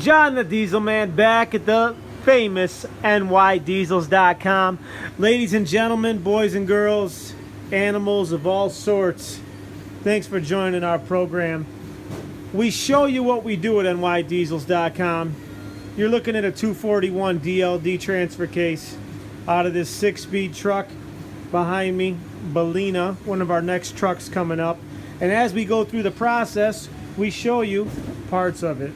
John the Diesel Man back at the famous NYDiesels.com. Ladies and gentlemen, boys and girls, animals of all sorts, thanks for joining our program. We show you what we do at NYDiesels.com. You're looking at a 241 DLD transfer case out of this 6-speed truck behind me, Belina, one of our next trucks coming up. And as we go through the process, we show you parts of it.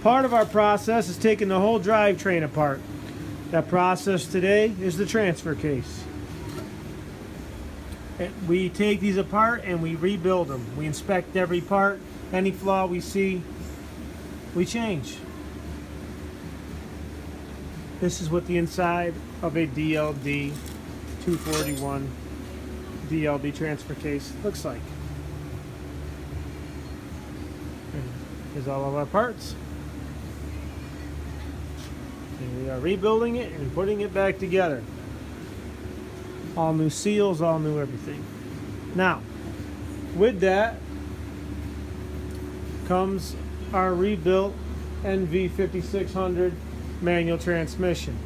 Part of our process is taking the whole drivetrain apart. That process today is the transfer case. We take these apart and we rebuild them. We inspect every part. Any flaw we see, we change. This is what the inside of a DLD 241 DLD transfer case looks like. Here's all of our parts. And we are rebuilding it and putting it back together. All new seals, all new everything. Now, with that comes our rebuilt NV5600 manual transmission.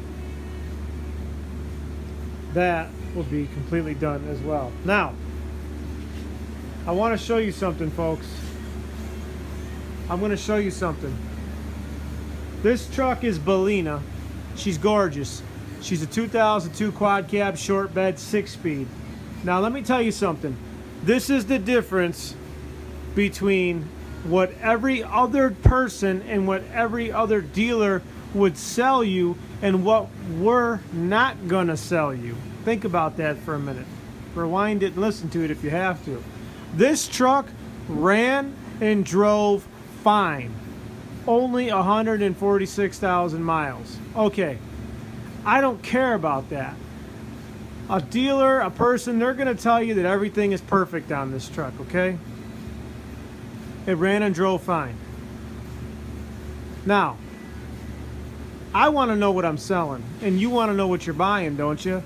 That will be completely done as well. Now, I want to show you something, folks. I'm going to show you something. This truck is Belina. She's gorgeous. She's a 2002 quad cab short bed 6-speed. Now let me tell you something. This is the difference between what every other person and what every other dealer would sell you and what we're not gonna sell you. Think about that for a minute. Rewind it and listen to it if you have to. This truck ran and drove fine. Only 146,000 miles. Okay, I don't care about that. A dealer, a person, they're gonna tell you that everything is perfect on this truck, okay? It ran and drove fine. Now, I wanna know what I'm selling, and you wanna know what you're buying, don't you?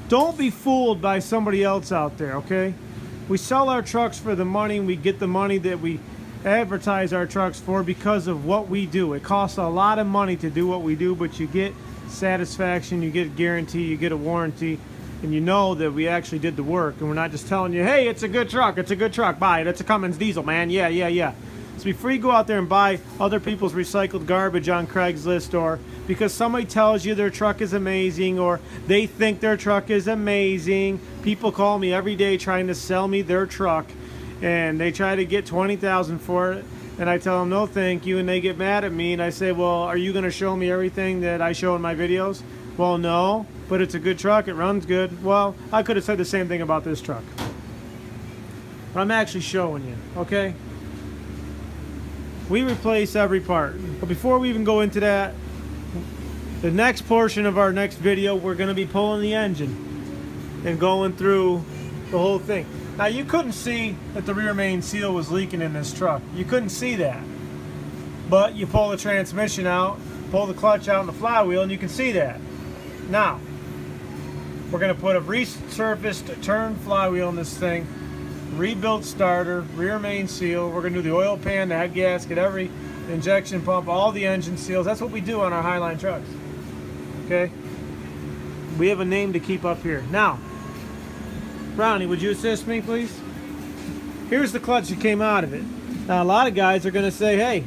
Don't be fooled by somebody else out there, okay? We sell our trucks for the money, and we get the money that we advertise our trucks for because of what we do. It costs a lot of money to do what we do, but you get satisfaction, you get a guarantee, you get a warranty, and you know that we actually did the work, and we're not just telling you, hey, it's a good truck, buy it, it's a Cummins diesel, man, yeah. So before you go out there and buy other people's recycled garbage on Craigslist, or because somebody tells you their truck is amazing, or they think their truck is amazing, people call me every day trying to sell me their truck, and they try to get $20,000 for it, and I tell them no thank you, and they get mad at me, and I say, well, are you going to show me everything that I show in my videos? Well, no, but it's a good truck, it runs good. Well, I could have said the same thing about this truck, but I'm actually showing you, okay? We replace every part, but before we even go into that, the next portion of our next video, we're going to be pulling the engine and going through the whole thing. Now, you couldn't see that the rear main seal was leaking in this truck. You couldn't see that. But you pull the transmission out, pull the clutch out and the flywheel, and you can see that. Now, we're going to put a resurfaced turn flywheel in this thing, rebuilt starter, rear main seal. We're going to do the oil pan, the head gasket, every injection pump, all the engine seals. That's what we do on our Highline trucks. Okay? We have a name to keep up here. Now, Ronnie, would you assist me, please? Here's the clutch that came out of it. Now, a lot of guys are going to say, hey,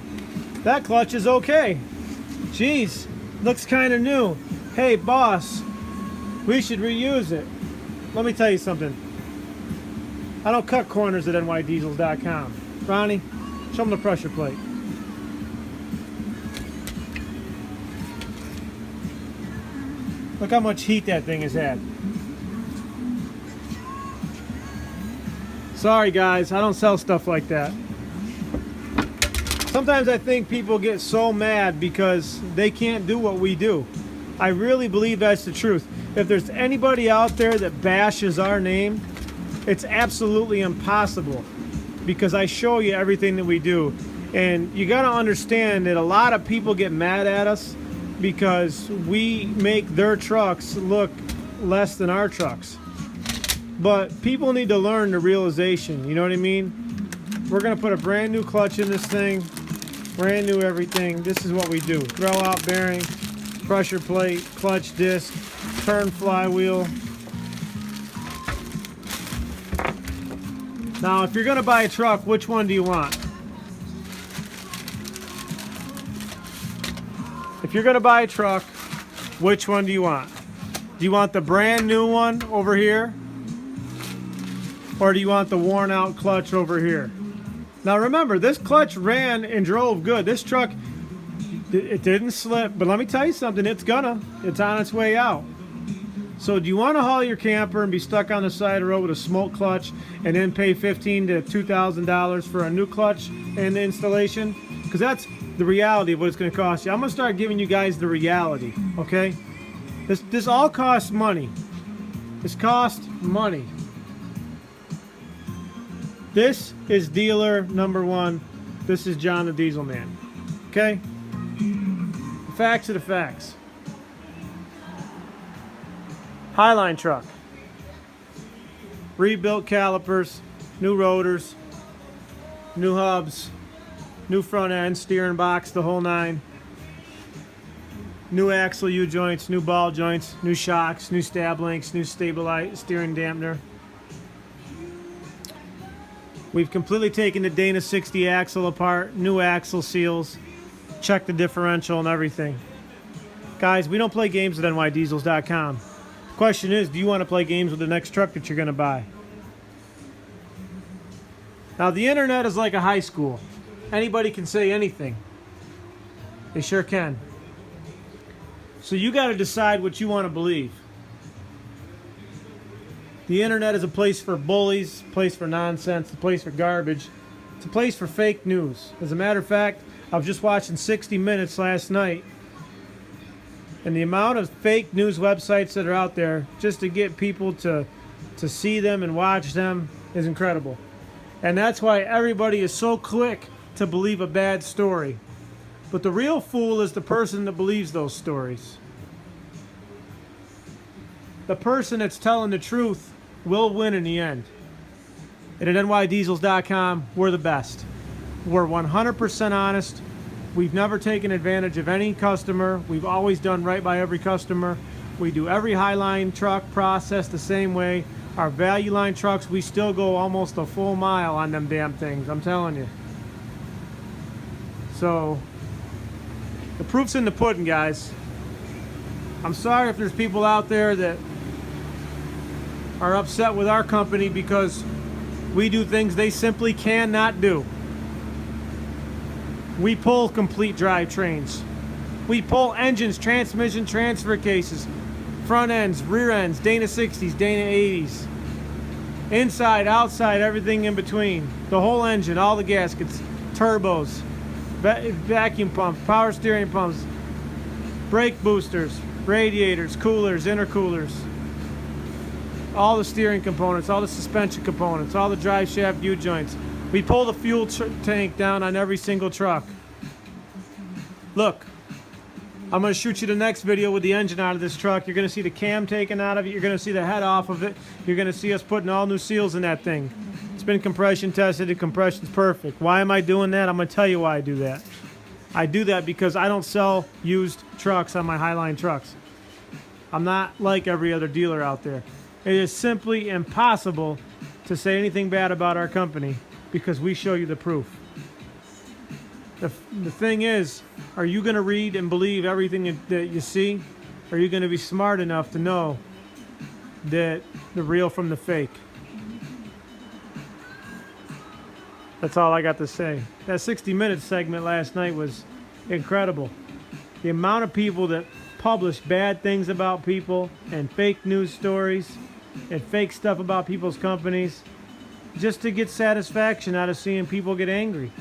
that clutch is okay. Geez, looks kind of new. Hey, boss, we should reuse it. Let me tell you something. I don't cut corners at NYDiesels.com. Ronnie, show them the pressure plate. Look how much heat that thing has had. Sorry guys, I don't sell stuff like that. Sometimes I think people get so mad because they can't do what we do. I really believe that's the truth. If there's anybody out there that bashes our name, it's absolutely impossible because I show you everything that we do. And you got to understand that a lot of people get mad at us because we make their trucks look less than our trucks. But people need to learn the realization, you know what I mean? We're gonna put a brand new clutch in this thing. brand new everything. This is what we do. Throw out bearing, pressure plate, clutch disc, turn flywheel. Now, if you're gonna buy a truck, which one do you want? If you're gonna buy a truck, which one do you want? Do you want the brand new one over here? Or do you want the worn out clutch over here? Now remember, this clutch ran and drove good. This truck, it didn't slip, but let me tell you something, it's on its way out. So do you want to haul your camper and be stuck on the side of the road with a smoke clutch and then pay $1,500 to $2,000 for a new clutch and the installation? Because that's the reality of what it's going to cost you. I'm going to start giving you guys the reality, okay? This all costs money. This costs money. This is dealer number one. This is John the Diesel Man. Okay? The facts are the facts. Highline truck. Rebuilt calipers, new rotors, new hubs, new front end, steering box, the whole nine. New axle U-joints, new ball joints, new shocks, new stab links, new stabilize steering dampener. We've completely taken the Dana 60 axle apart, new axle seals, checked the differential and everything. Guys, we don't play games at nydiesels.com. The question is, do you want to play games with the next truck that you're going to buy? Now, the internet is like a high school. Anybody can say anything. They sure can. So you got to decide what you want to believe. The internet is a place for bullies, a place for nonsense, a place for garbage. It's a place for fake news. As a matter of fact, I was just watching 60 Minutes last night, and the amount of fake news websites that are out there just to get people to see them and watch them is incredible. And that's why everybody is so quick to believe a bad story. But the real fool is the person that believes those stories. The person that's telling the truth will win in the end. And at nydiesels.com, we're the best. We're 100% honest. We've never taken advantage of any customer. We've always done right by every customer. We do every Highline truck process the same way. Our value line trucks, we still go almost a full mile on them damn things, I'm telling you. So, the proof's in the pudding, guys. I'm sorry if there's people out there that are upset with our company because we do things they simply cannot do. We pull complete drivetrains. We pull engines, transmission, transfer cases, front ends, rear ends, Dana 60s, Dana 80s. Inside, outside, everything in between. The whole engine, all the gaskets, turbos, vacuum pumps, power steering pumps, brake boosters, radiators, coolers, intercoolers. All the steering components, all the suspension components, all the drive shaft U-joints. We pull the fuel tank down on every single truck. Look, I'm going to shoot you the next video with the engine out of this truck. You're going to see the cam taken out of it. You're going to see the head off of it. You're going to see us putting all new seals in that thing. It's been compression tested. The compression's perfect. Why am I doing that? I'm going to tell you why I do that. I do that because I don't sell used trucks on my Highline trucks. I'm not like every other dealer out there. It is simply impossible to say anything bad about our company because we show you the proof. The thing is, are you going to read and believe everything that you see? Or are you going to be smart enough to know that the real from the fake? That's all I got to say. That 60 Minutes segment last night was incredible. The amount of people that publish bad things about people and fake news stories and fake stuff about people's companies just to get satisfaction out of seeing people get angry.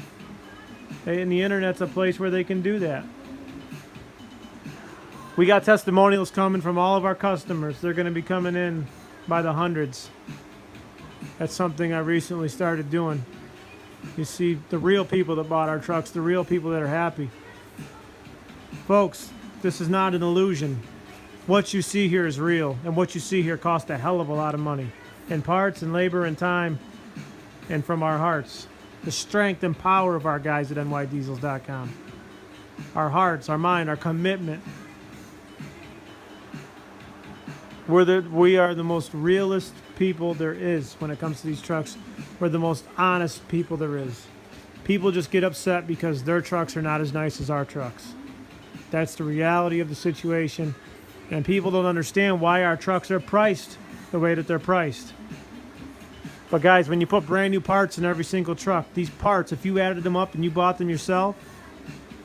And the internet's a place where they can do that. We got testimonials coming from all of our customers. They're going to be coming in by the hundreds. That's something I recently started doing. You see the real people that bought our trucks, the real people that are happy. Folks, this is not an illusion. What you see here is real, and what you see here costs a hell of a lot of money in parts and labor and time and from our hearts. the strength and power of our guys at nydiesels.com. Our hearts, our mind, our commitment. We are the most realist people there is when it comes to these trucks. We're the most honest people there is. People just get upset because their trucks are not as nice as our trucks. That's the reality of the situation. And people don't understand why our trucks are priced the way that they're priced. But guys, when you put brand new parts in every single truck, these parts, if you added them up and you bought them yourself,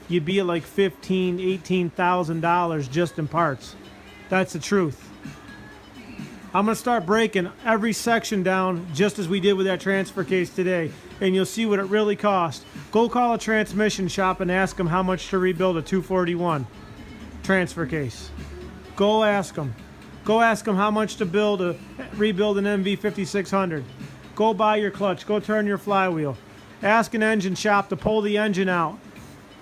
you'd be at like $15,000, $18,000 just in parts. That's the truth. I'm going to start breaking every section down just as we did with that transfer case today, and you'll see what it really costs. Go call a transmission shop and ask them how much to rebuild a 241 transfer case. Go ask them. Go ask them how much to rebuild an MV 5600. Go buy your clutch. Go turn your flywheel. Ask an engine shop to pull the engine out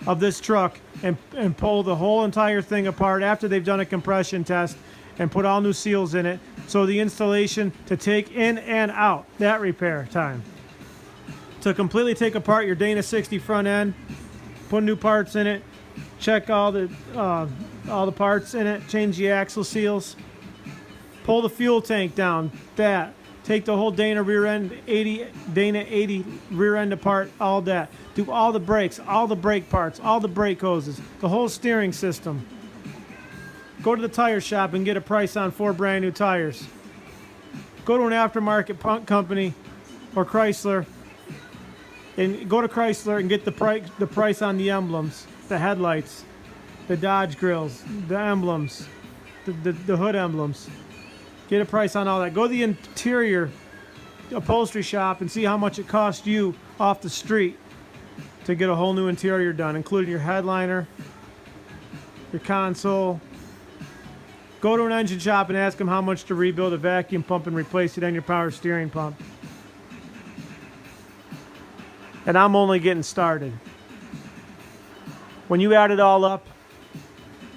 of this truck and pull the whole entire thing apart after they've done a compression test and put all new seals in it. So the installation to take in and out, that repair time. To completely take apart your Dana 60 front end, put new parts in it, check all the parts in it, change the axle seals, pull the fuel tank down, take the whole Dana rear end, Dana 80 rear end apart, all that. Do all the brakes, all the brake parts, all the brake hoses, the whole steering system. Go to the tire shop and get a price on 4 brand new tires. Go to an aftermarket company or Chrysler and go to Chrysler and get the price on the emblems, the headlights, the Dodge grills, the emblems, the hood emblems. Get a price on all that. Go to the interior upholstery shop and see how much it costs you off the street to get a whole new interior done, including your headliner, your console. Go to an engine shop and ask them how much to rebuild a vacuum pump and replace it on your power steering pump. And I'm only getting started. When you add it all up,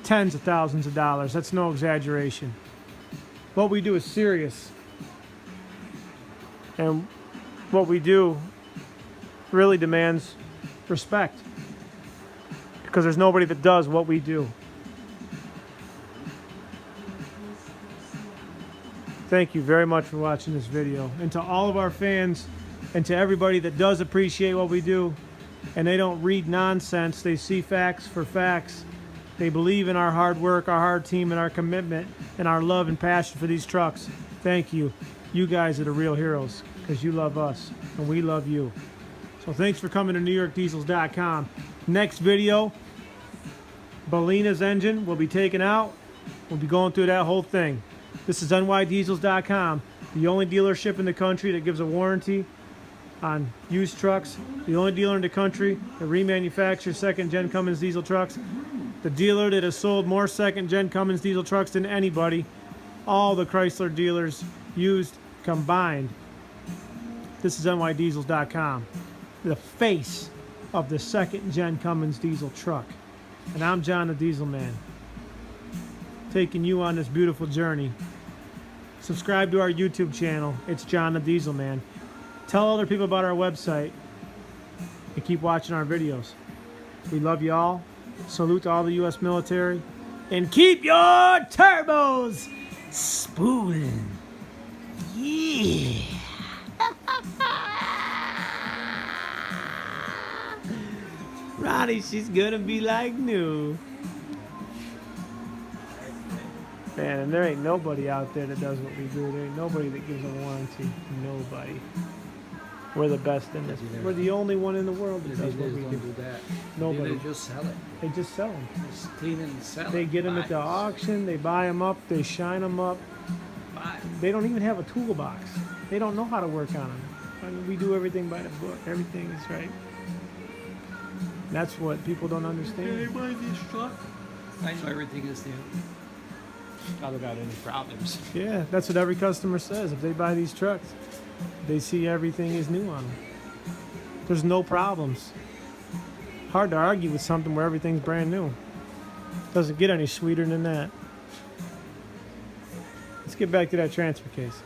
tens of thousands of dollars. That's no exaggeration. What we do is serious. And what we do really demands respect. Because there's nobody that does what we do. Thank you very much for watching this video. And to all of our fans and to everybody that does appreciate what we do and they don't read nonsense, they see facts for facts. They believe in our hard work, our hard team, and our commitment and our love and passion for these trucks. Thank you. You guys are the real heroes because you love us and we love you. So thanks for coming to NewYorkDiesels.com. Next video, Belina's engine will be taken out. We'll be going through that whole thing. This is NYDiesels.com, the only dealership in the country that gives a warranty on used trucks, the only dealer in the country that remanufactures second-gen Cummins diesel trucks, the dealer that has sold more second-gen Cummins diesel trucks than anybody, all the Chrysler dealers used combined. This is NYDiesels.com, the face of the second-gen Cummins diesel truck. And I'm John the Diesel Man, taking you on this beautiful journey. Subscribe to our YouTube channel. It's John the Diesel Man. Tell other people about our website and keep watching our videos. We love you all. Salute to all the U.S. military. And keep your turbos spooling. Yeah. Ronnie, she's gonna be like new. Man, and there ain't nobody out there that does what we do. There ain't nobody that gives a warranty. Nobody. We're the best in this. We're the only one in the world that does what we do. Nobody. They just sell it. They just sell them. Just clean and sell it. They get them at the auction. They buy them up. They shine them up. They don't even have a toolbox. They don't know how to work on them. I mean, we do everything by the book. Everything is right. That's what people don't understand. Anybody this truck? I know everything is new. Not about any problems. Yeah, that's what every customer says. If they buy these trucks, they see everything is new on them. There's no problems. Hard to argue with something where everything's brand new. Doesn't get any sweeter than that. Let's get back to that transfer case.